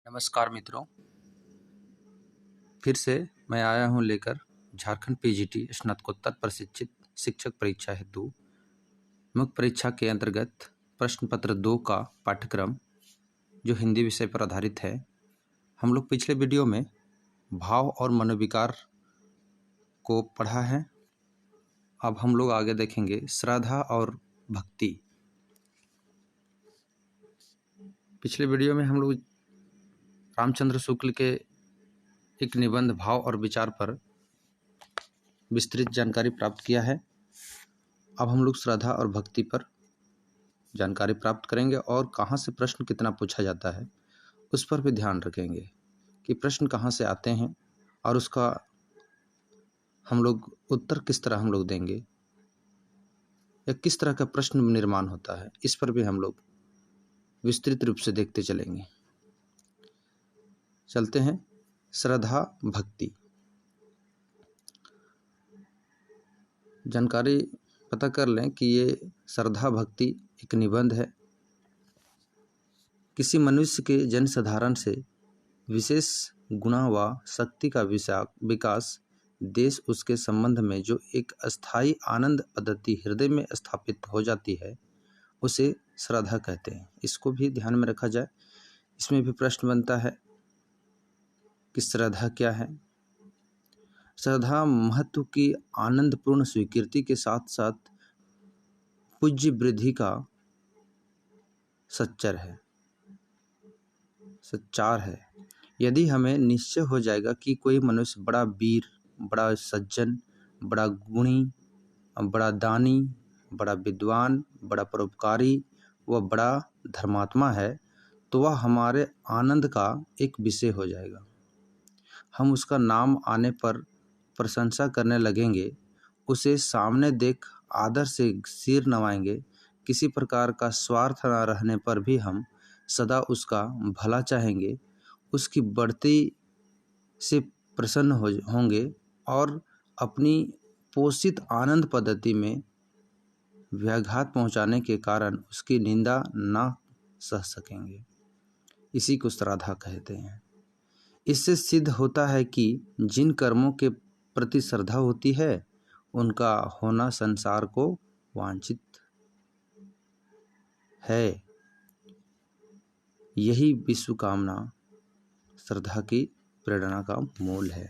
नमस्कार मित्रों, फिर से मैं आया हूं लेकर झारखंड पीजीटी स्नातकोत्तर प्रशिक्षित शिक्षक परीक्षा हेतु मुख्य परीक्षा के अंतर्गत प्रश्न पत्र 2 का पाठ्यक्रम जो हिंदी विषय पर आधारित है। हम लोग पिछले वीडियो में भाव और मनोविकार को पढ़ा है। अब हम लोग आगे देखेंगे श्रद्धा और भक्ति। पिछले वीडियो में हम लोग रामचंद्र शुक्ल के एक निबंध भाव और विचार पर विस्तृत जानकारी प्राप्त किया है। अब हम लोग श्रद्धा और भक्ति पर जानकारी प्राप्त करेंगे और कहाँ से प्रश्न कितना पूछा जाता है उस पर भी ध्यान रखेंगे कि प्रश्न कहाँ से आते हैं और उसका हम लोग उत्तर किस तरह हम लोग देंगे या किस तरह का प्रश्न निर्माण होता है, इस पर भी हम लोग विस्तृत रूप से देखते चलेंगे। चलते हैं श्रद्धा भक्ति। जानकारी पता कर लें कि ये श्रद्धा भक्ति एक निबंध है। किसी मनुष्य के जन साधारण से विशेष गुणा व शक्ति का विकास देश उसके संबंध में जो एक अस्थायी आनंद पद्धति हृदय में स्थापित हो जाती है उसे श्रद्धा कहते हैं। इसको भी ध्यान में रखा जाए। इसमें भी प्रश्न बनता है कि श्रद्धा क्या है। श्रद्धा महत्व की आनंदपूर्ण स्वीकृति के साथ साथ पूज्य वृद्धि का सच्चार है। यदि हमें निश्चय हो जाएगा कि कोई मनुष्य बड़ा वीर, बड़ा सज्जन, बड़ा गुणी, बड़ा दानी, बड़ा विद्वान, बड़ा परोपकारी व बड़ा धर्मात्मा है तो वह हमारे आनंद का एक विषय हो जाएगा। हम उसका नाम आने पर प्रशंसा करने लगेंगे, उसे सामने देख आदर से सिर नवाएंगे। किसी प्रकार का स्वार्थ न रहने पर भी हम सदा उसका भला चाहेंगे, उसकी बढ़ती से प्रसन्न होंगे और अपनी पोषित आनंद पद्धति में व्याघात पहुंचाने के कारण उसकी निंदा ना सह सकेंगे। इसी को श्रद्धा कहते हैं। इससे सिद्ध होता है कि जिन कर्मों के प्रति श्रद्धा होती है उनका होना संसार को वांछित है। यही विश्व कामना श्रद्धा की प्रेरणा का मूल है।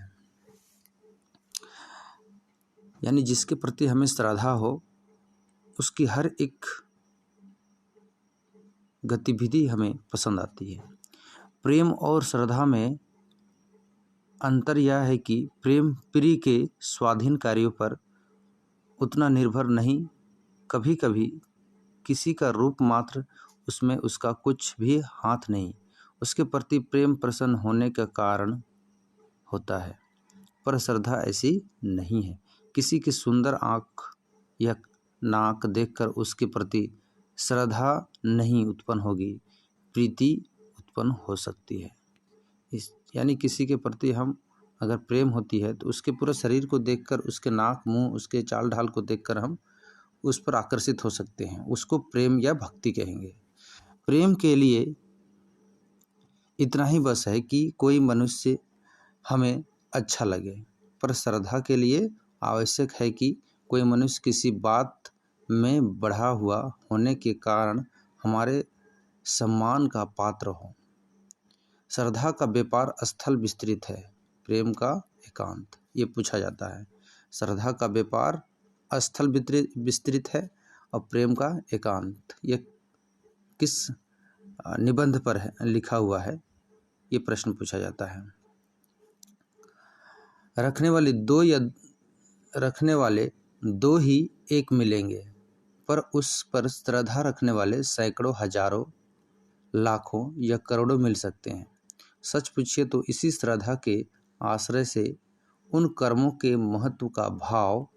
यानी जिसके प्रति हमें श्रद्धा हो उसकी हर एक गतिविधि हमें पसंद आती है। प्रेम और श्रद्धा में अंतर यह है कि प्रेम प्रिय के स्वाधीन कार्यों पर उतना निर्भर नहीं, कभी कभी किसी का रूप मात्र उसमें उसका कुछ भी हाथ नहीं, उसके प्रति प्रेम प्रसन्न होने का कारण होता है। पर श्रद्धा ऐसी नहीं है। किसी की सुंदर आँख या नाक देखकर उसके प्रति श्रद्धा नहीं उत्पन्न होगी, प्रीति उत्पन्न हो सकती है। यानी किसी के प्रति हम अगर प्रेम होती है तो उसके पूरे शरीर को देखकर, उसके नाक मुंह, उसके चाल ढाल को देखकर हम उस पर आकर्षित हो सकते हैं। उसको प्रेम या भक्ति कहेंगे। प्रेम के लिए इतना ही बस है कि कोई मनुष्य हमें अच्छा लगे, पर श्रद्धा के लिए आवश्यक है कि कोई मनुष्य किसी बात में बढ़ा हुआ होने के कारण हमारे सम्मान का पात्र हो। श्रद्धा का व्यापार स्थल विस्तृत है, प्रेम का एकांत। ये पूछा जाता है। श्रद्धा का व्यापार स्थल विस्तृत है और प्रेम का एकांत ये किस निबंध पर है लिखा हुआ है, ये प्रश्न पूछा जाता है। रखने वाले दो ही एक मिलेंगे, पर उस पर श्रद्धा रखने वाले सैकड़ों, हजारों, लाखों या करोड़ों मिल सकते हैं। सच पूछिए तो इसी श्रद्धा के आश्रय से उन कर्मों के महत्व का भाव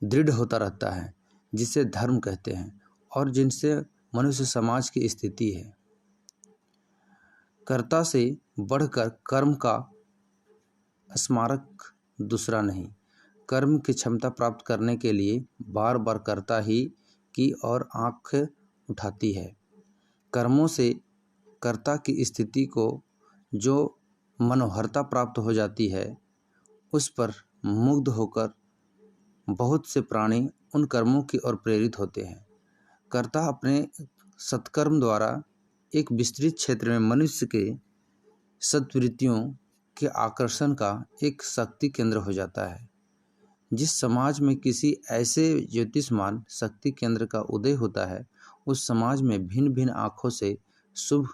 दृढ़ होता रहता है जिसे धर्म कहते हैं और जिनसे मनुष्य समाज की स्थिति है। कर्ता से बढ़कर कर्म का स्मारक दूसरा नहीं। कर्म की क्षमता प्राप्त करने के लिए बार बार कर्ता ही की ओर आँख उठाती है। कर्मों से कर्ता की स्थिति को जो मनोहरता प्राप्त हो जाती है, उस पर मुग्ध होकर बहुत से प्राणी उन कर्मों की ओर प्रेरित होते हैं। कर्ता अपने सत्कर्म द्वारा एक विस्तृत क्षेत्र में मनुष्य के सद्वृत्तियों के आकर्षण का एक शक्ति केंद्र हो जाता है। जिस समाज में किसी ऐसे ज्योतिषमान शक्ति केंद्र का उदय होता है, उस समाज में भिन्न भिन्न आँखों से शुभ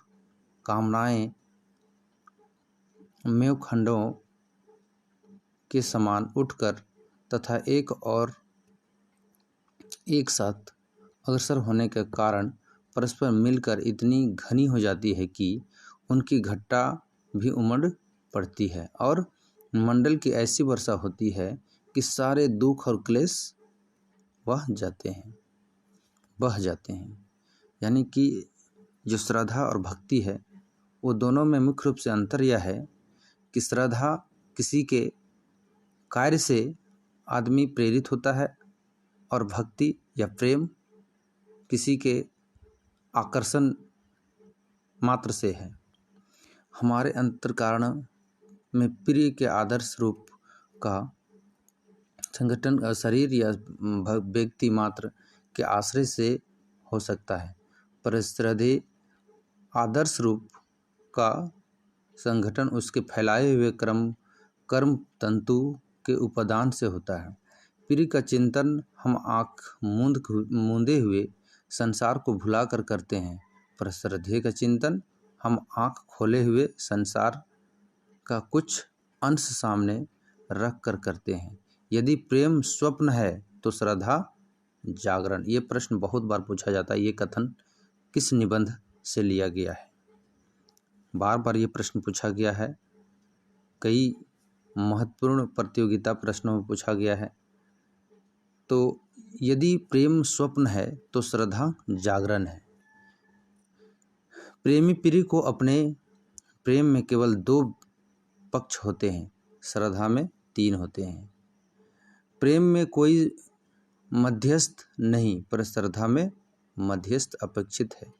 कामनाएं मेवखंडों के समान उठकर तथा एक और एक साथ अग्रसर होने के कारण परस्पर मिलकर इतनी घनी हो जाती है कि उनकी घट्टा भी उमड़ पड़ती है और मंडल की ऐसी वर्षा होती है कि सारे दुख और क्लेश बह जाते हैं। यानी कि जो श्रद्धा और भक्ति है, वो दोनों में मुख्य रूप से अंतर यह है कि श्रद्धा किसी के कार्य से आदमी प्रेरित होता है और भक्ति या प्रेम किसी के आकर्षण मात्र से है। हमारे अंतःकरण में प्रिय के आदर्श रूप का संगठन शरीर या व्यक्ति मात्र के आश्रय से हो सकता है, पर श्रद्धेय आदर्श रूप का संगठन उसके फैलाए हुए कर्म तंतु के उपादान से होता है। प्रिय का चिंतन हम आँख मूंदे हुए संसार को भुलाकर करते हैं, पर श्रद्धेय का चिंतन हम आँख खोले हुए संसार का कुछ अंश सामने रख कर करते हैं। यदि प्रेम स्वप्न है तो श्रद्धा जागरण। ये प्रश्न बहुत बार पूछा जाता है, ये कथन किस निबंध से लिया गया है? बार बार ये प्रश्न पूछा गया है, कई महत्वपूर्ण प्रतियोगिता प्रश्नों में पूछा गया है। तो यदि प्रेम स्वप्न है तो श्रद्धा जागरण है। प्रेमी प्रिय को अपने प्रेम में केवल 2 पक्ष होते हैं, श्रद्धा में 3 होते हैं। प्रेम में कोई मध्यस्थ नहीं, पर श्रद्धा में मध्यस्थ अपेक्षित है।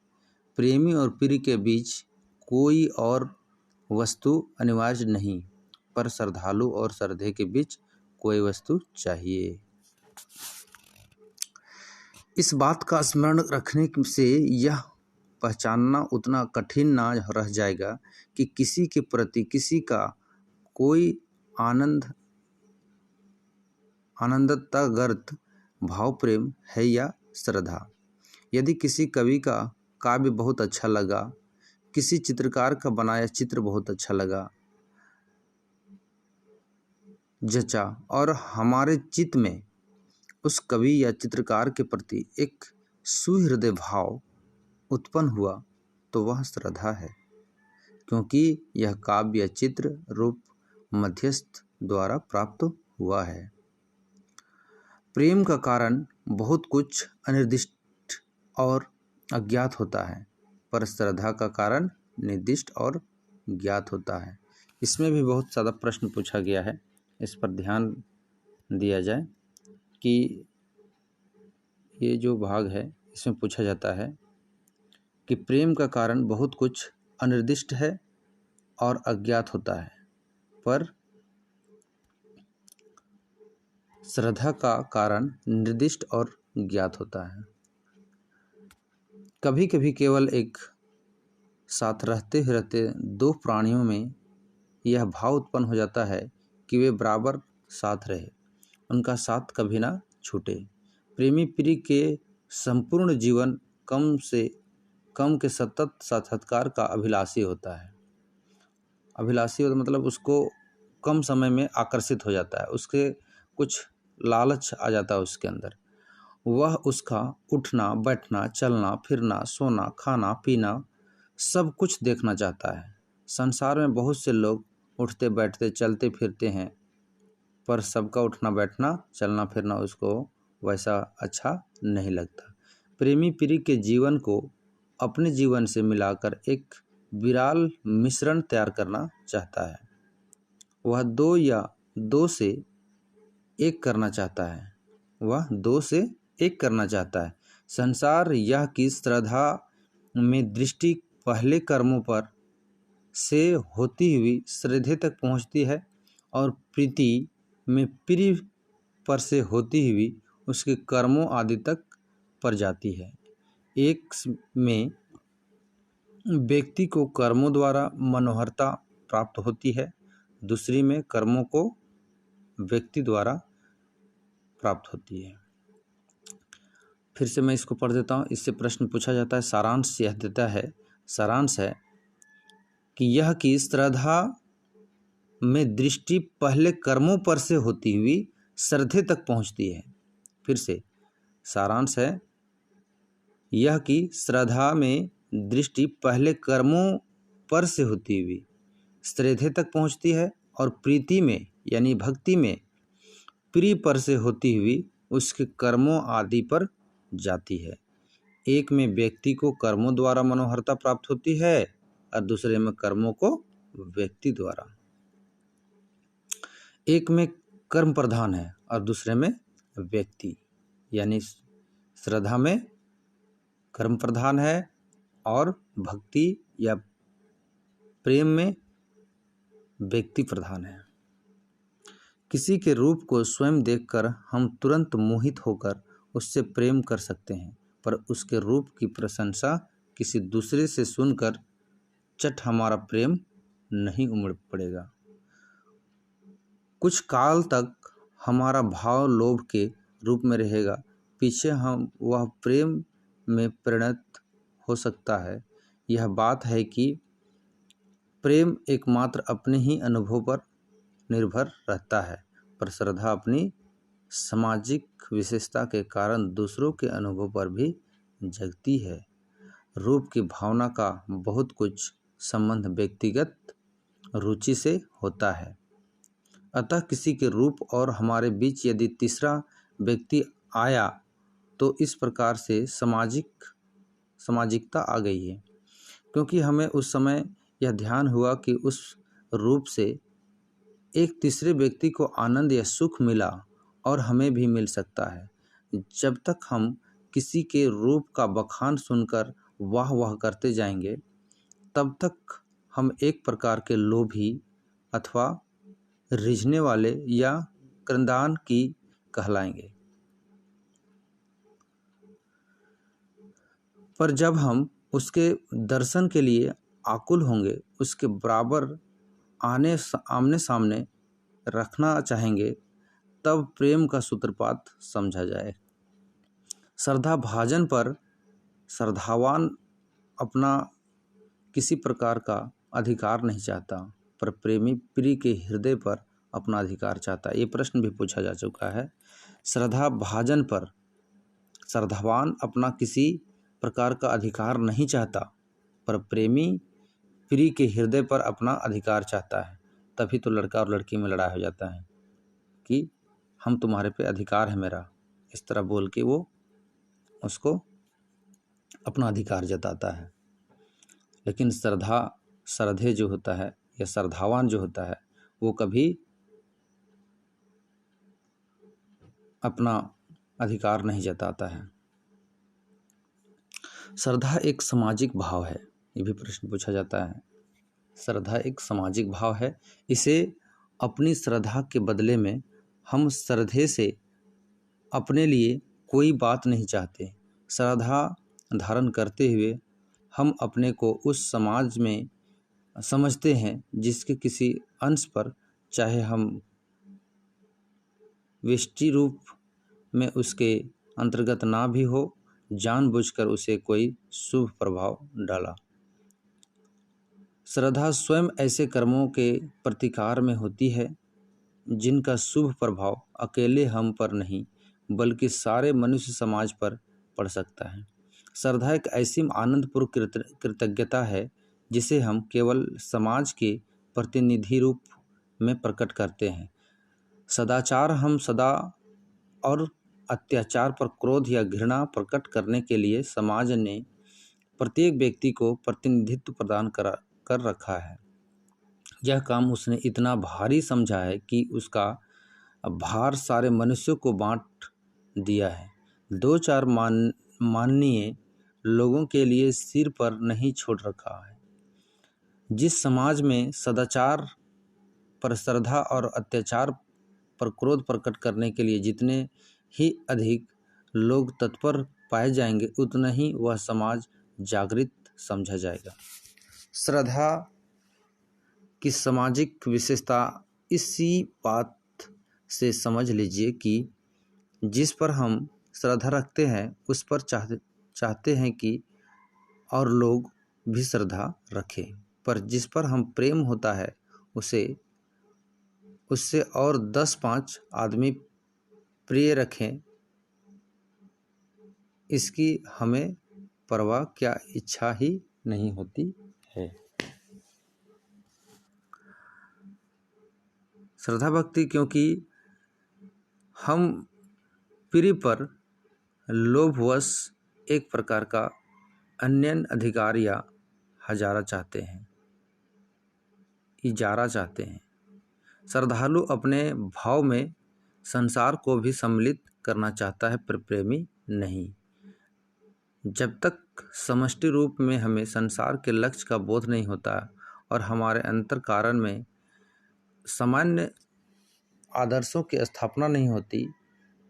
प्रेमी और प्रिय के बीच कोई और वस्तु अनिवार्य नहीं, पर श्रद्धालु और श्रद्धेय के बीच कोई वस्तु चाहिए। इस बात का स्मरण रखने से यह पहचानना उतना कठिन ना रह जाएगा कि किसी के प्रति किसी का कोई आनंदतागर्त भाव प्रेम है या श्रद्धा। यदि किसी कवि का काव्य बहुत अच्छा लगा, किसी चित्रकार का बनाया चित्र बहुत अच्छा लगा, जचा, और हमारे चित्त में उस कवि या चित्रकार के प्रति एक सुहृदय भाव उत्पन्न हुआ, तो वह श्रद्धा है, क्योंकि यह काव्य या चित्र रूप मध्यस्थ द्वारा प्राप्त हुआ है। प्रेम का कारण बहुत कुछ अनिर्दिष्ट और अज्ञात होता है, पर श्रद्धा का कारण निर्दिष्ट और ज्ञात होता है। इसमें भी बहुत ज़्यादा प्रश्न पूछा गया है, इस पर ध्यान दिया जाए कि ये जो भाग है इसमें पूछा जाता है कि प्रेम का कारण बहुत कुछ अनिर्दिष्ट है और अज्ञात होता है, पर श्रद्धा का कारण निर्दिष्ट और ज्ञात होता है। कभी कभी केवल एक साथ रहते 2 प्राणियों में यह भाव उत्पन्न हो जाता है कि वे बराबर साथ रहे, उनका साथ कभी ना छूटे। प्रेमी प्रिय के संपूर्ण जीवन कम से कम के सतत साक्षात्कार का अभिलाषी होता है। अभिलाषी होता मतलब उसको कम समय में आकर्षित हो जाता है, उसके कुछ लालच आ जाता है उसके अंदर। वह उसका उठना बैठना चलना फिरना सोना खाना पीना सब कुछ देखना चाहता है। संसार में बहुत से लोग उठते बैठते चलते फिरते हैं, पर सबका उठना बैठना चलना फिरना उसको वैसा अच्छा नहीं लगता। प्रेमी प्रिय के जीवन को अपने जीवन से मिलाकर एक विराल मिश्रण तैयार करना चाहता है। वह 2 या 2 से 1 करना चाहता है। संसार यह कि श्रद्धा में दृष्टि पहले कर्मों पर से होती हुई श्रद्धे तक पहुँचती है और प्रीति में प्रिय पर से होती हुई उसके कर्मों आदि तक पर जाती है। एक में व्यक्ति को कर्मों द्वारा मनोहरता प्राप्त होती है, दूसरी में कर्मों को व्यक्ति द्वारा प्राप्त होती है। फिर से मैं इसको पढ़ देता हूँ। इससे प्रश्न पूछा जाता है, सारांश यह देता है, सारांश है कि यह कि श्रद्धा में दृष्टि पहले कर्मों पर से होती हुई श्रद्धे तक पहुँचती है। फिर से सारांश है यह कि श्रद्धा में दृष्टि पहले कर्मों पर से होती हुई श्रद्धे तक पहुँचती है और प्रीति में यानी भक्ति में प्रिय पर से होती हुई उसके कर्मों आदि पर जाती है। एक में व्यक्ति को कर्मों द्वारा मनोहरता प्राप्त होती है और दूसरे में कर्मों को व्यक्ति द्वारा। एक में कर्म प्रधान है और दूसरे में व्यक्ति, यानी श्रद्धा में कर्म प्रधान है और भक्ति या प्रेम में व्यक्ति प्रधान है। किसी के रूप को स्वयं देखकर हम तुरंत मोहित होकर उससे प्रेम कर सकते हैं, पर उसके रूप की प्रशंसा किसी दूसरे से सुनकर चट हमारा प्रेम नहीं उमड़ पड़ेगा। कुछ काल तक हमारा भाव लोभ के रूप में रहेगा, पीछे हम वह प्रेम में परिणत हो सकता है। यह बात है कि प्रेम एकमात्र अपने ही अनुभव पर निर्भर रहता है, पर श्रद्धा अपनी सामाजिक विशेषता के कारण दूसरों के अनुभव पर भी जगती है। रूप की भावना का बहुत कुछ संबंध व्यक्तिगत रुचि से होता है, अतः किसी के रूप और हमारे बीच यदि तीसरा व्यक्ति आया तो इस प्रकार से सामाजिकता आ गई है, क्योंकि हमें उस समय यह ध्यान हुआ कि उस रूप से एक तीसरे व्यक्ति को आनंद या सुख मिला और हमें भी मिल सकता है। जब तक हम किसी के रूप का बखान सुनकर वाह वाह करते जाएंगे, तब तक हम एक प्रकार के लोभी अथवा रिझने वाले या क्रंदान की कहलाएंगे। पर जब हम उसके दर्शन के लिए आकुल होंगे, उसके बराबर आमने सामने रखना चाहेंगे, तब प्रेम का सूत्रपात समझा जाए। श्रद्धा भाजन पर श्रद्धावान अपना किसी प्रकार का अधिकार नहीं चाहता, पर प्रेमी प्रिय के हृदय पर अपना अधिकार चाहता है। ये प्रश्न भी पूछा जा चुका है। श्रद्धा भाजन पर श्रद्धावान अपना किसी प्रकार का अधिकार नहीं चाहता, पर प्रेमी प्रिय के हृदय पर अपना अधिकार चाहता है। तभी तो लड़का और लड़की में लड़ाई हो जाता है कि हम तुम्हारे पे अधिकार है मेरा, इस तरह बोल के वो उसको अपना अधिकार जताता है। लेकिन श्रद्धे जो होता है या श्रद्धावान जो होता है, वो कभी अपना अधिकार नहीं जताता है। श्रद्धा एक सामाजिक भाव है, ये भी प्रश्न पूछा जाता है। श्रद्धा एक सामाजिक भाव है। इसे अपनी श्रद्धा के बदले में हम श्रद्धे से अपने लिए कोई बात नहीं चाहते। श्रद्धा धारण करते हुए हम अपने को उस समाज में समझते हैं जिसके किसी अंश पर, चाहे हम व्यष्टि रूप में उसके अंतर्गत ना भी हो, जानबूझकर उसे कोई शुभ प्रभाव डाला। श्रद्धा स्वयं ऐसे कर्मों के प्रतिकार में होती है जिनका शुभ प्रभाव अकेले हम पर नहीं बल्कि सारे मनुष्य समाज पर पड़ सकता है। श्रद्धा एक ऐसी आनंदपूर्ण कृतज्ञता है जिसे हम केवल समाज के प्रतिनिधि रूप में प्रकट करते हैं। सदाचार हम सदा और अत्याचार पर क्रोध या घृणा प्रकट करने के लिए समाज ने प्रत्येक व्यक्ति को प्रतिनिधित्व प्रदान कर रखा है। यह काम उसने इतना भारी समझा है कि उसका भार सारे मनुष्यों को बांट दिया है। दो चार माननीय लोगों के लिए सिर पर नहीं छोड़ रखा है। जिस समाज में सदाचार पर श्रद्धा और अत्याचार पर क्रोध प्रकट करने के लिए जितने ही अधिक लोग तत्पर पाए जाएंगे, उतना ही वह समाज जागृत समझा जाएगा। श्रद्धा की सामाजिक विशेषता इसी बात से समझ लीजिए कि जिस पर हम श्रद्धा रखते हैं उस पर चाहते हैं कि और लोग भी श्रद्धा रखें, पर जिस पर हम प्रेम होता है उससे और 10-5 आदमी प्रिय रखें, इसकी हमें परवाह क्या इच्छा ही नहीं होती है। श्रद्धा भक्ति क्योंकि हम प्रिय पर लोभवश एक प्रकार का अन्य अधिकार या इजारा चाहते हैं। श्रद्धालु अपने भाव में संसार को भी सम्मिलित करना चाहता है, पर प्रेमी नहीं। जब तक समष्टि रूप में हमें संसार के लक्ष्य का बोध नहीं होता और हमारे अंतर कारण में सामान्य आदर्शों की स्थापना नहीं होती,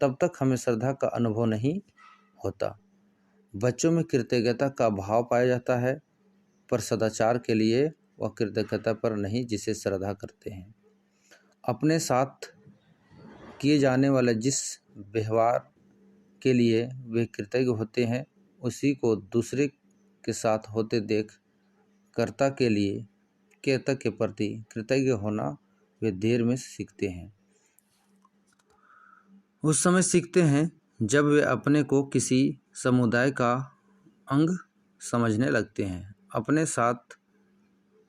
तब तक हमें श्रद्धा का अनुभव नहीं होता। बच्चों में कृतज्ञता का भाव पाया जाता है, पर सदाचार के लिए वह कृतज्ञता पर नहीं जिसे श्रद्धा करते हैं। अपने साथ किए जाने वाले जिस व्यवहार के लिए वे कृतज्ञ होते हैं, उसी को दूसरे के साथ होते देख कर्ता के प्रति कृतज्ञ होना वे देर में सीखते हैं। उस समय सीखते हैं जब वे अपने को किसी समुदाय का अंग समझने लगते हैं। अपने साथ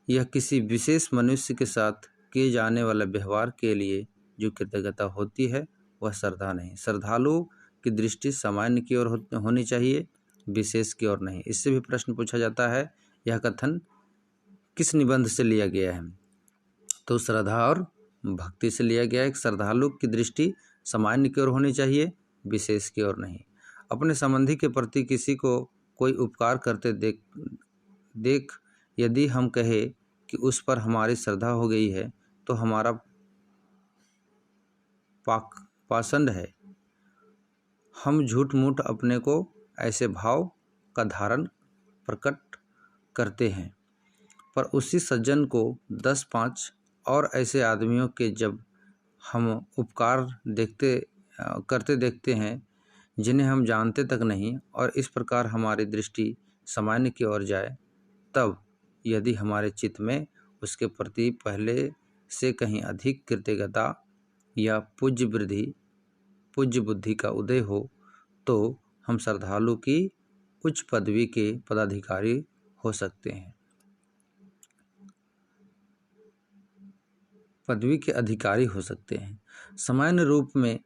या किसी विशेष मनुष्य के साथ किए जाने वाले व्यवहार के लिए जो कृतज्ञता होती है, वह श्रद्धा नहीं। श्रद्धालु की दृष्टि सामान्य की ओर होनी चाहिए, विशेष की ओर नहीं। इससे भी प्रश्न पूछा जाता है, यह कथन किस निबंध से लिया गया है? तो श्रद्धा और भक्ति से लिया गया है। श्रद्धालु की दृष्टि सामान्य की ओर होनी चाहिए, विशेष की ओर नहीं। अपने संबंधी के प्रति किसी को कोई उपकार करते देख यदि हम कहें कि उस पर हमारी श्रद्धा हो गई है, तो हमारा पाषंड है। हम झूठ मूठ अपने को ऐसे भाव का धारण प्रकट करते हैं, पर उसी सज्जन को 10-5 और ऐसे आदमियों के जब हम उपकार करते देखते हैं जिन्हें हम जानते तक नहीं, और इस प्रकार हमारी दृष्टि सामान्य की ओर जाए, तब यदि हमारे चित्त में उसके प्रति पहले से कहीं अधिक कृतज्ञता या पूज्य बुद्धि का उदय हो, तो हम श्रद्धालु की उच्च पदवी के पदाधिकारी हो सकते हैं, पदवी के अधिकारी हो सकते हैं। सामान्य रूप में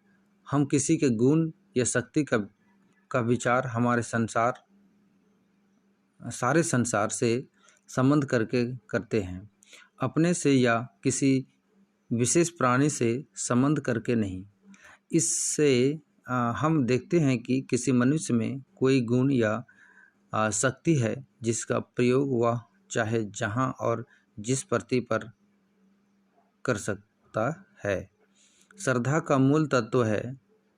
हम किसी के गुण या शक्ति का विचार हमारे सारे संसार से संबंध करके करते हैं, अपने से या किसी विशेष प्राणी से संबंध करके नहीं। इससे हम देखते हैं कि किसी मनुष्य में कोई गुण या शक्ति है जिसका प्रयोग वह चाहे जहाँ और जिस प्रति पर कर सकता है। श्रद्धा का मूल तत्व है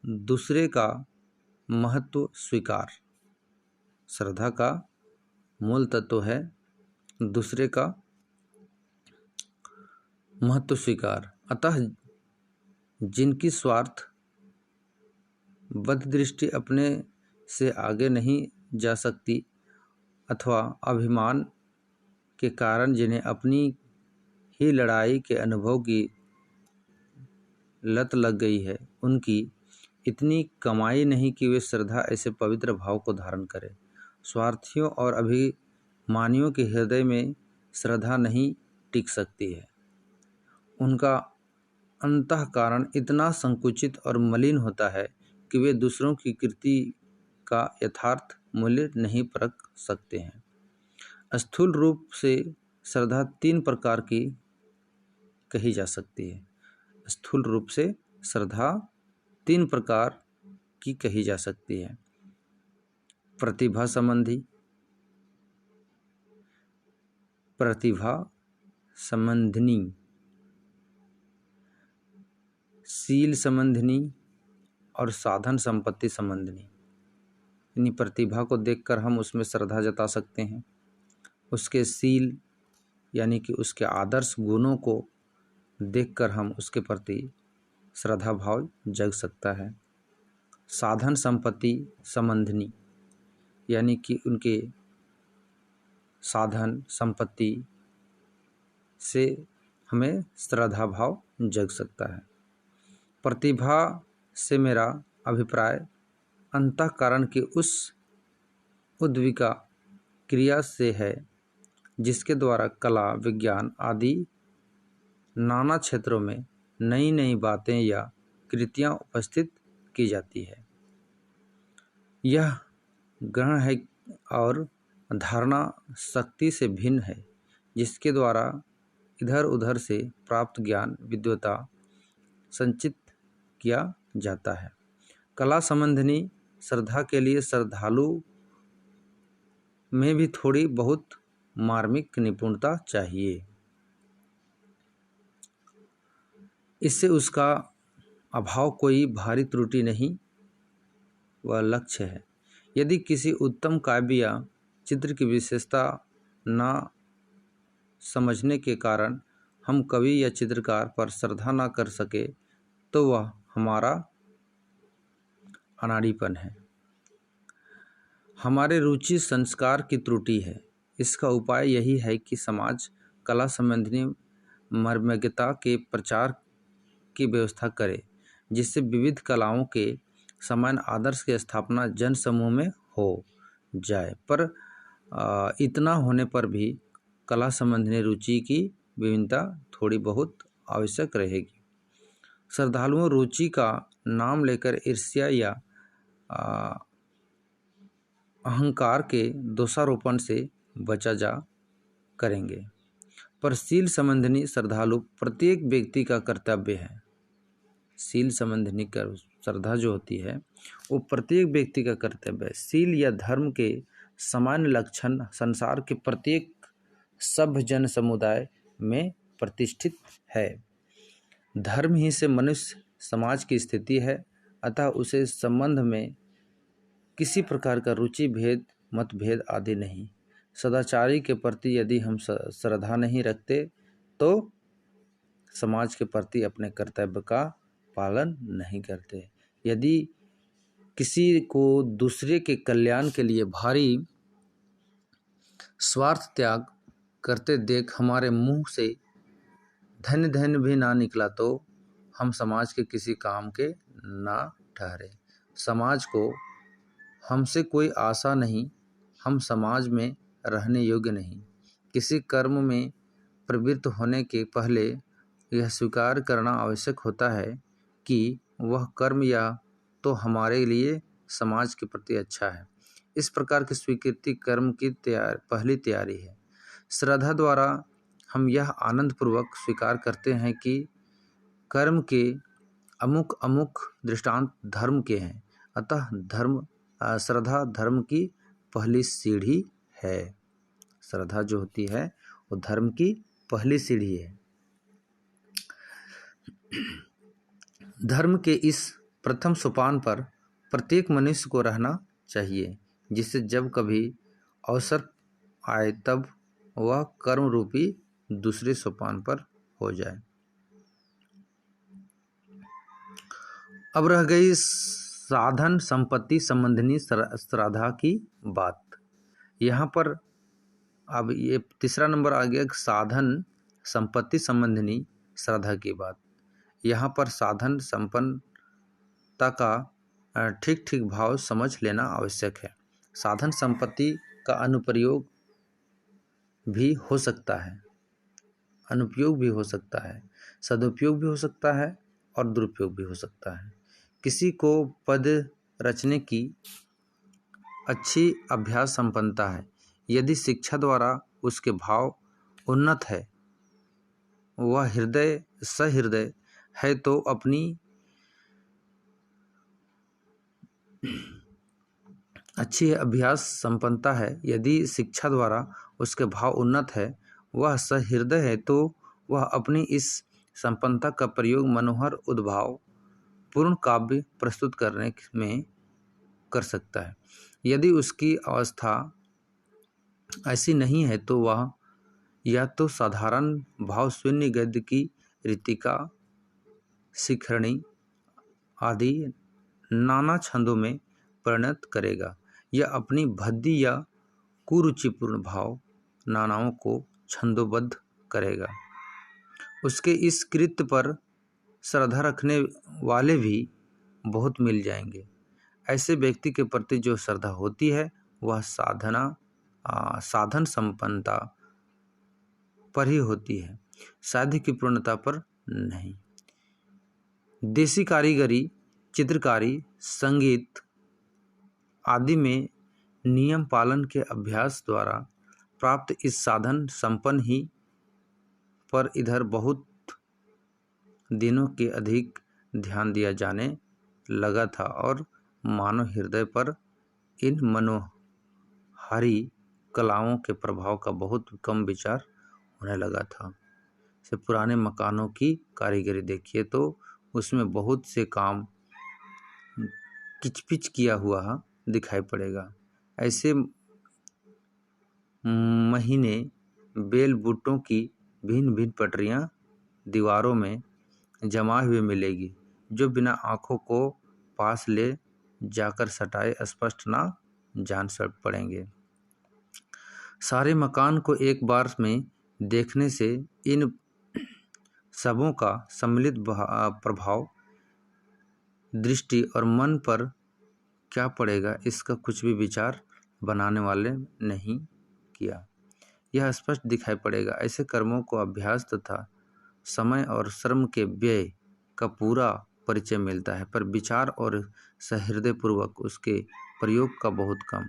दूसरे का महत्व स्वीकार। श्रद्धा का मूल तत्व है दूसरे का महत्व स्वीकार। अतः जिनकी स्वार्थ बद्ध दृष्टि अपने से आगे नहीं जा सकती, अथवा अभिमान के कारण जिन्हें अपनी ही लड़ाई के अनुभव की लत लग गई है, उनकी इतनी कमाई नहीं कि वे श्रद्धा ऐसे पवित्र भाव को धारण करें। स्वार्थियों और अभिमानियों के हृदय में श्रद्धा नहीं टिक सकती है। उनका अंतःकरण इतना संकुचित और मलिन होता है कि वे दूसरों की कृति का यथार्थ मूल्य नहीं परख सकते हैं। स्थूल रूप से श्रद्धा 3 प्रकार की कही जा सकती है। स्थूल रूप से श्रद्धा 3 प्रकार की कही जा सकती है। प्रतिभा संबंधी, प्रतिभा संबंधिनी, शील संबंधिनी और साधन संपत्ति संबंधिनी। यानी प्रतिभा को देखकर हम उसमें श्रद्धा जता सकते हैं, उसके शील यानी कि उसके आदर्श गुणों को देखकर हम उसके प्रति श्रद्धा भाव जग सकता है। साधन संपत्ति संबंधिनी यानी कि उनके साधन संपत्ति से हमें श्रद्धा भाव जग सकता है। प्रतिभा से मेरा अभिप्राय अंतःकरण की उस उद्विका क्रिया से है जिसके द्वारा कला, विज्ञान आदि नाना क्षेत्रों में नई नई बातें या कृतियाँ उपस्थित की जाती है। यह ग्रहण है और धारणा शक्ति से भिन्न है जिसके द्वारा इधर उधर से प्राप्त ज्ञान विद्वता संचित किया जाता है। कला संबंधिनी श्रद्धा के लिए श्रद्धालु में भी थोड़ी बहुत मार्मिक निपुणता चाहिए, इससे उसका अभाव कोई भारी त्रुटि नहीं वह लक्ष्य है। यदि किसी उत्तम काव्य या चित्र की विशेषता न समझने के कारण हम कवि या चित्रकार पर श्रद्धा न कर सके तो वह हमारा अनाड़ीपन है, हमारे रुचि संस्कार की त्रुटि है। इसका उपाय यही है कि समाज कला संबंधी मर्मज्ञता के प्रचार की व्यवस्था करे जिससे विविध कलाओं के समान आदर्श की स्थापना जन समूह में हो जाए। पर इतना होने पर भी कला संबंधी रुचि की विभिन्नता थोड़ी बहुत आवश्यक रहेगी। श्रद्धालुओं रुचि का नाम लेकर ईर्ष्या या अहंकार के दोषारोपण से बचा जा करेंगे। पर शील संबंधिनी श्रद्धालु प्रत्येक व्यक्ति का कर्तव्य है। शील संबंधिनी कर श्रद्धा जो होती है वो प्रत्येक व्यक्ति का कर्तव्य है। शील या धर्म के सामान्य लक्षण संसार के प्रत्येक सभ्य जन समुदाय में प्रतिष्ठित है। धर्म ही से मनुष्य समाज की स्थिति है, अतः उसे संबंध में किसी प्रकार का रुचि भेद मतभेद आदि नहीं। सदाचारी के प्रति यदि हम श्रद्धा नहीं रखते तो समाज के प्रति अपने कर्तव्य का पालन नहीं करते। यदि किसी को दूसरे के कल्याण के लिए भारी स्वार्थ त्याग करते देख हमारे मुंह से धन्य धन्य भी ना निकला तो हम समाज के किसी काम के ना ठहरे। समाज को हमसे कोई आशा नहीं, हम समाज में रहने योग्य नहीं। किसी कर्म में प्रवृत्त होने के पहले यह स्वीकार करना आवश्यक होता है कि वह कर्म या तो हमारे लिए समाज के प्रति अच्छा है। इस प्रकार की स्वीकृति कर्म की पहली तैयारी है। श्रद्धा द्वारा हम यह आनंदपूर्वक स्वीकार करते हैं कि कर्म के अमुक अमुक दृष्टांत धर्म के हैं, अतः श्रद्धा धर्म की पहली सीढ़ी है। श्रद्धा जो होती है वो धर्म की पहली सीढ़ी है। धर्म के इस प्रथम सोपान पर प्रत्येक मनुष्य को रहना चाहिए, जिससे जब कभी अवसर आए तब वह कर्म रूपी दूसरे सोपान पर हो जाए। अब रह गई साधन संपत्ति संबंधिनी श्रद्धा की बात। यहाँ पर अब ये तीसरा नंबर आ गया साधन संपत्ति संबंधिनी श्रद्धा की बात। यहाँ पर साधन संपन्नता का ठीक ठीक भाव समझ लेना आवश्यक है। साधन संपत्ति का अनुप्रयोग भी हो सकता है, अनुपयोग भी हो सकता है, सदुपयोग भी हो सकता है और दुरुपयोग भी हो सकता है। किसी को पद रचने की अच्छी अभ्यास संपन्नता है, यदि शिक्षा द्वारा उसके भाव उन्नत है, वह हृदय सहृदय है तो अपनी अच्छी अभ्यास संपन्नता है, यदि शिक्षा द्वारा उसके भाव उन्नत है, वह सहृदय है तो वह अपनी इस संपन्नता का प्रयोग मनोहर उद्भाव पूर्ण काव्य प्रस्तुत करने में कर सकता है। यदि उसकी अवस्था ऐसी नहीं है तो वह या तो साधारण भाव शून्य गद्य की रीतिका, शिखरणी आदि नाना छंदों में परिणत करेगा या अपनी भद्दी या कुरुचिपूर्ण भाव नानाओं को छंदोबद्ध करेगा। उसके इस कृत्य पर श्रद्धा रखने वाले भी बहुत मिल जाएंगे। ऐसे व्यक्ति के प्रति जो श्रद्धा होती है वह साधन संपन्नता पर ही होती है, साध्य की पूर्णता पर नहीं। देसी कारीगरी, चित्रकारी, संगीत आदि में नियम पालन के अभ्यास द्वारा प्राप्त इस साधन संपन्न ही पर इधर बहुत दिनों के अधिक ध्यान दिया जाने लगा था और मानव हृदय पर इन मनोहारी कलाओं के प्रभाव का बहुत कम विचार होने लगा था। से पुराने मकानों की कारीगरी देखिए तो उसमें बहुत से काम किचपिच किया हुआ दिखाई पड़ेगा। ऐसे महीने बेल बूटों की भिन्न भिन्न पटरियां दीवारों में जमाए हुए मिलेगी, जो बिना आँखों को पास ले जाकर सटाए स्पष्ट ना जान पड़ेंगे। सारे मकान को एक बार में देखने से इन सबों का सम्मिलित प्रभाव दृष्टि और मन पर क्या पड़ेगा इसका कुछ भी विचार बनाने वाले नहीं किया। यह स्पष्ट दिखाई पड़ेगा। ऐसे कर्मों को अभ्यास तथा समय और श्रम के व्यय का पूरा परिचय मिलता है, पर विचार और सहृदय पूर्वक उसके प्रयोग का बहुत कम।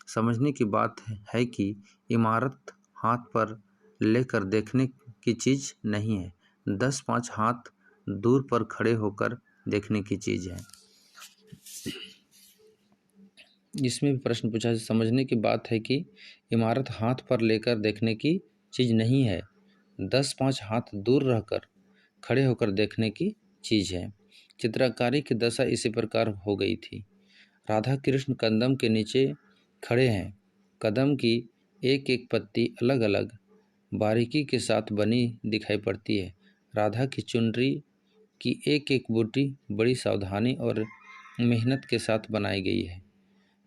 समझने की बात है कि इमारत हाथ पर लेकर देखने की चीज़ नहीं है, 10-5 हाथ दूर पर खड़े होकर देखने की चीज़ है। इसमें भी प्रश्न पूछा है, समझने की बात है कि इमारत हाथ पर लेकर देखने की चीज़ नहीं है, 10-5 हाथ दूर रहकर खड़े होकर देखने की चीज़ है। चित्रकारी की दशा इसी प्रकार हो गई थी। राधा कृष्ण कदम के नीचे खड़े हैं। कदम की एक एक पत्ती अलग अलग बारीकी के साथ बनी दिखाई पड़ती है। राधा की चुनरी की एक एक बूटी बड़ी सावधानी और मेहनत के साथ बनाई गई है।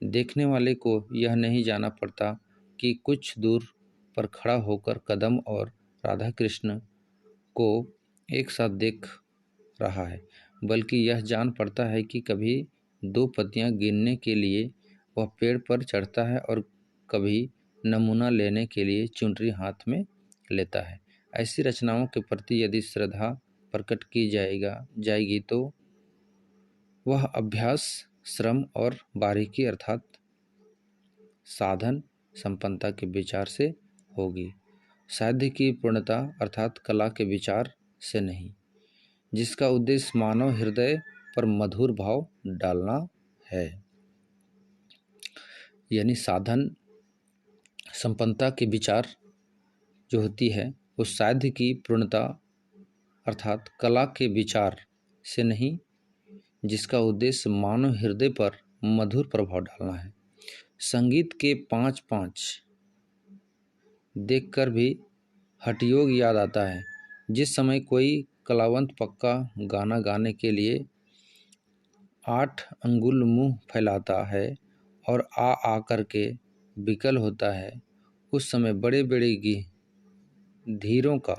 देखने वाले को यह नहीं जाना पड़ता कि कुछ दूर पर खड़ा होकर कदम और राधा कृष्ण को एक साथ देख रहा है, बल्कि यह जान पड़ता है कि कभी 2 पत्तियां गिनने के लिए वह पेड़ पर चढ़ता है और कभी नमूना लेने के लिए चुनरी हाथ में लेता है। ऐसी रचनाओं के प्रति यदि श्रद्धा प्रकट की जाएगी तो वह अभ्यास, श्रम और बारीकी अर्थात साधन संपन्नता के विचार से होगी, साध्य की पूर्णता अर्थात कला के विचार से नहीं, जिसका उद्देश्य मानव हृदय पर मधुर भाव डालना है। यानी साधन संपन्नता के विचार जो होती है वो साध्य की पूर्णता अर्थात कला के विचार से नहीं, जिसका उद्देश्य मानव हृदय पर मधुर प्रभाव डालना है। संगीत के 5-5 देखकर भी हठयोग याद आता है। जिस समय कोई कलावंत पक्का गाना गाने के लिए 8 अंगुल मुंह फैलाता है और आ करके विकल होता है, उस समय बड़े बड़े धीरों का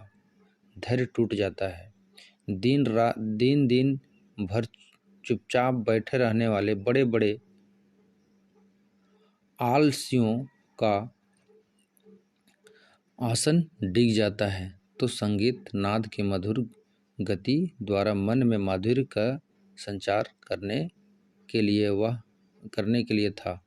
धैर्य टूट जाता है। दिन भर चुपचाप बैठे रहने वाले बड़े बड़े आलसियों का आसन डिग जाता है। तो संगीत नाद की मधुर गति द्वारा मन में माधुर्य का संचार करने के लिए था।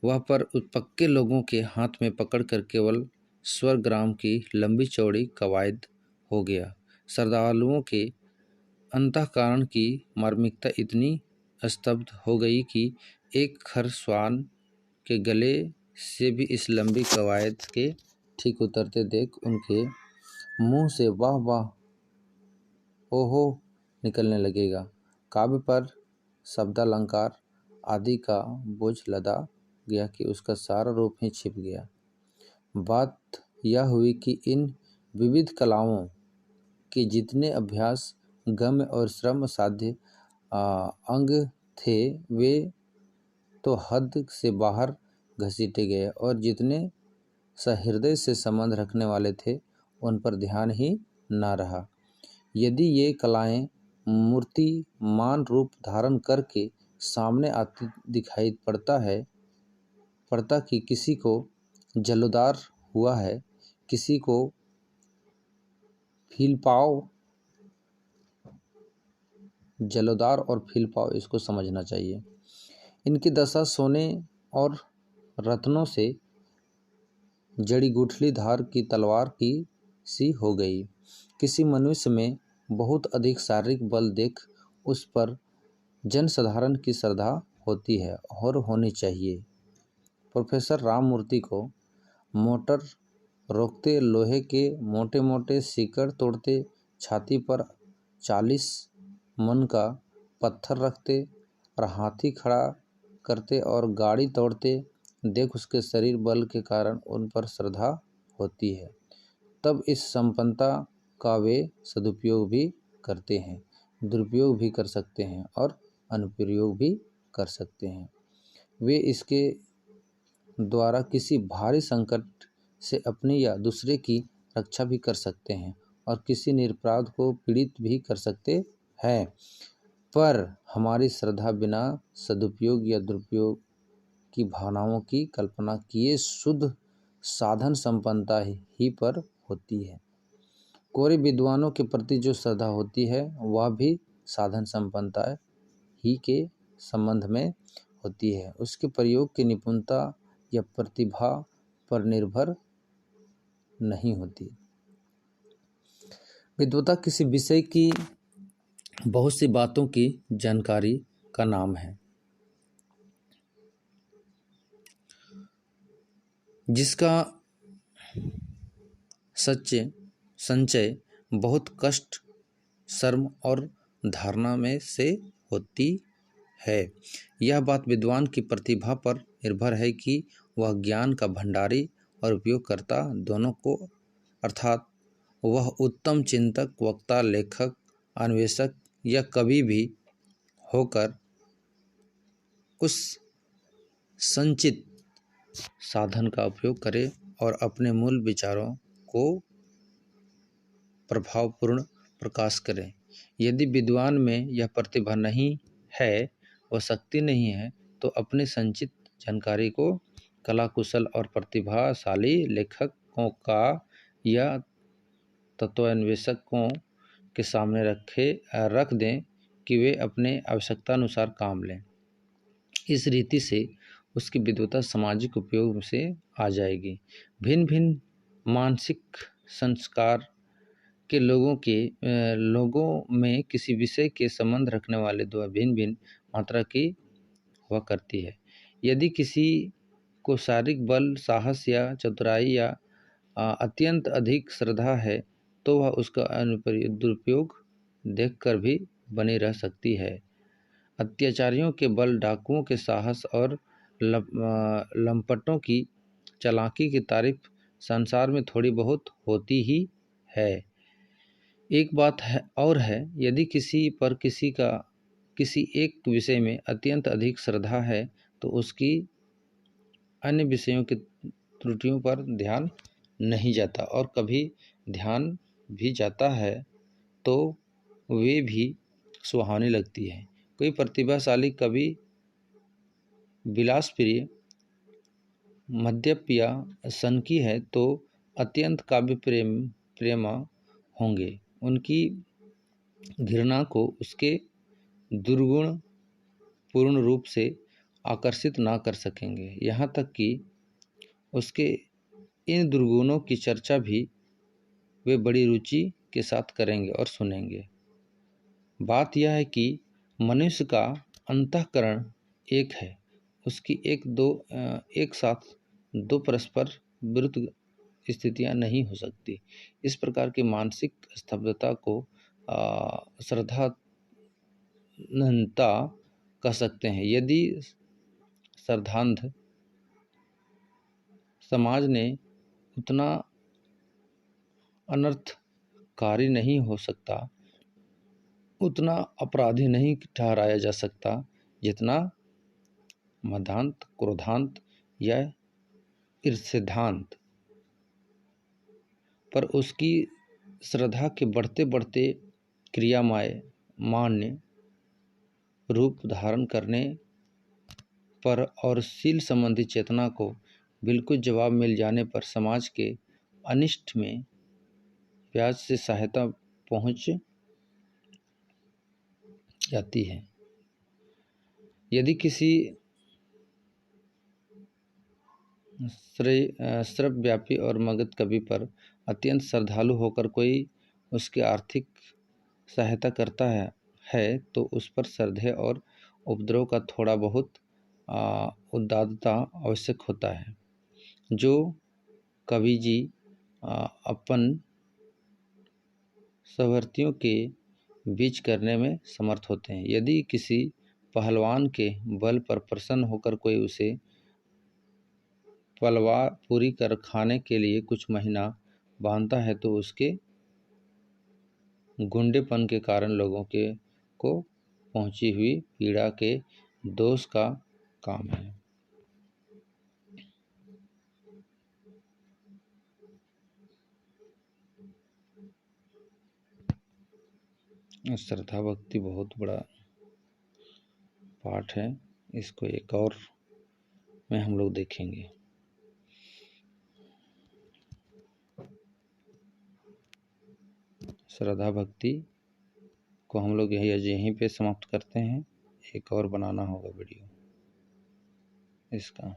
वह पर पक्के लोगों के हाथ में पकड़कर केवल स्वरग्राम की लंबी चौड़ी कवायद हो गया। श्रद्धालुओं के अंतःकरण की मार्मिकता इतनी स्तब्ध हो गई कि एक खरस्वान के गले से भी इस लंबी कवायद के ठीक उतरते देख उनके मुंह से वाह वाह ओहो निकलने लगेगा। काव्य पर शब्दालंकार आदि का बोझ लदा गया कि उसका सारा रूप ही छिप गया। बात यह हुई कि इन विविध कलाओं के जितने अभ्यास गम्य और श्रम साध्य अंग थे वे तो हद से बाहर घसीटे गए और जितने सहृदय से संबंध रखने वाले थे उन पर ध्यान ही ना रहा। यदि ये कलाएं मूर्तिमान रूप धारण करके सामने आती दिखाई पड़ता कि किसी को जलोदार हुआ है, किसी को फीलपाव, जलोदार और फीलपाव इसको समझना चाहिए। इनकी दशा सोने और रत्नों से जड़ी गुठली धार की तलवार की सी हो गई। किसी मनुष्य में बहुत अधिक शारीरिक बल देख उस पर जनसाधारण की श्रद्धा होती है और होनी चाहिए। प्रोफेसर राममूर्ति को मोटर रोकते, लोहे के मोटे मोटे सीकड़ तोड़ते, छाती पर 40 मन का पत्थर रखते और हाथी खड़ा करते और गाड़ी तोड़ते देख उसके शरीर बल के कारण उन पर श्रद्धा होती है। तब इस संपन्नता का वे सदुपयोग भी करते हैं, दुरुपयोग भी कर सकते हैं और अनुप्रयोग भी कर सकते हैं। वे इसके द्वारा किसी भारी संकट से अपनी या दूसरे की रक्षा भी कर सकते हैं और किसी निरपराध को पीड़ित भी कर सकते हैं। पर हमारी श्रद्धा बिना सदुपयोग या दुरुपयोग की भावनाओं की कल्पना किए शुद्ध साधन संपन्नता ही पर होती है। कोरे विद्वानों के प्रति जो श्रद्धा होती है वह भी साधन संपन्नता ही के संबंध में होती है, उसके प्रयोग की निपुणता या प्रतिभा पर निर्भर नहीं होती। विद्वता किसी विषय की बहुत सी बातों की जानकारी का नाम है, जिसका संचय बहुत कष्ट, श्रम और धारणा में से होती है। यह बात विद्वान की प्रतिभा पर निर्भर है कि वह ज्ञान का भंडारी और उपयोगकर्ता दोनों को, अर्थात वह उत्तम चिंतक, वक्ता, लेखक, अन्वेषक या कवि भी होकर उस संचित साधन का उपयोग करे और अपने मूल विचारों को प्रभावपूर्ण प्रकाश करे। यदि विद्वान में यह प्रतिभा नहीं है, वह शक्ति नहीं है, तो अपने संचित जानकारी को कला कुशल और प्रतिभाशाली लेखकों का या तत्वान्वेषकों के सामने रख दें कि वे अपने आवश्यकतानुसार काम लें। इस रीति से उसकी विद्वता सामाजिक उपयोग से आ जाएगी। भिन्न भिन्न मानसिक संस्कार के लोगों में किसी विषय के संबंध रखने वाले दो भिन्न भिन्न मात्रा की हुआ करती है। यदि किसी को शारीरिक बल, साहस या चतुराई या अत्यंत अधिक श्रद्धा है तो वह उसका दुरुपयोग देखकर भी बनी रह सकती है। अत्याचारियों के बल, डाकुओं के साहस और लंपटों की चालाकी की तारीफ संसार में थोड़ी बहुत होती ही है। एक बात है, यदि किसी पर किसी एक विषय में अत्यंत अधिक श्रद्धा है तो उसकी अन्य विषयों की त्रुटियों पर ध्यान नहीं जाता, और कभी ध्यान भी जाता है तो वे भी सुहावनी लगती है। कोई प्रतिभाशाली कवि विलासप्रिय, मद्यप या सनकी है तो अत्यंत काव्य प्रेमा होंगे। उनकी घृणा को उसके दुर्गुण पूर्ण रूप से आकर्षित ना कर सकेंगे। यहाँ तक कि उसके इन दुर्गुणों की चर्चा भी वे बड़ी रुचि के साथ करेंगे और सुनेंगे। बात यह है कि मनुष्य का अंतःकरण एक है, उसकी एक साथ दो परस्पर विरुद्ध स्थितियां नहीं हो सकती। इस प्रकार की मानसिक स्तब्धता को श्रद्धांधता कह सकते हैं। यदि श्रद्धांध समाज ने उतना अनर्थकारी नहीं हो सकता, उतना अपराधी नहीं ठहराया जा सकता जितना मदांत, क्रोधांत या ईर्ष्याधांत। पर उसकी श्रद्धा के बढ़ते बढ़ते क्रियामय मान्य रूप धारण करने पर और शील संबंधी चेतना को बिल्कुल जवाब मिल जाने पर समाज के अनिष्ट में ब्याज से सहायता पहुंच जाती है। यदि किसी सर्वव्यापी और मगध कवि पर अत्यंत श्रद्धालु होकर कोई उसकी आर्थिक सहायता करता है तो उस पर श्रद्धेय और उपद्रव का थोड़ा बहुत उदारता आवश्यक होता है, जो कवि जी अपन सहवर्तियों के बीच करने में समर्थ होते हैं। यदि किसी पहलवान के बल पर प्रसन्न होकर कोई उसे पलवा पूरी कर खाने के लिए कुछ महीना बांधता है तो उसके गुंडेपन के कारण लोगों को पहुंची हुई पीड़ा के दोष का काम है। श्रद्धा भक्ति बहुत बड़ा पाठ है, इसको एक और में हम लोग देखेंगे। श्रद्धा भक्ति को हम लोग यहीं पे समाप्त करते हैं। एक और बनाना होगा वीडियो इसका।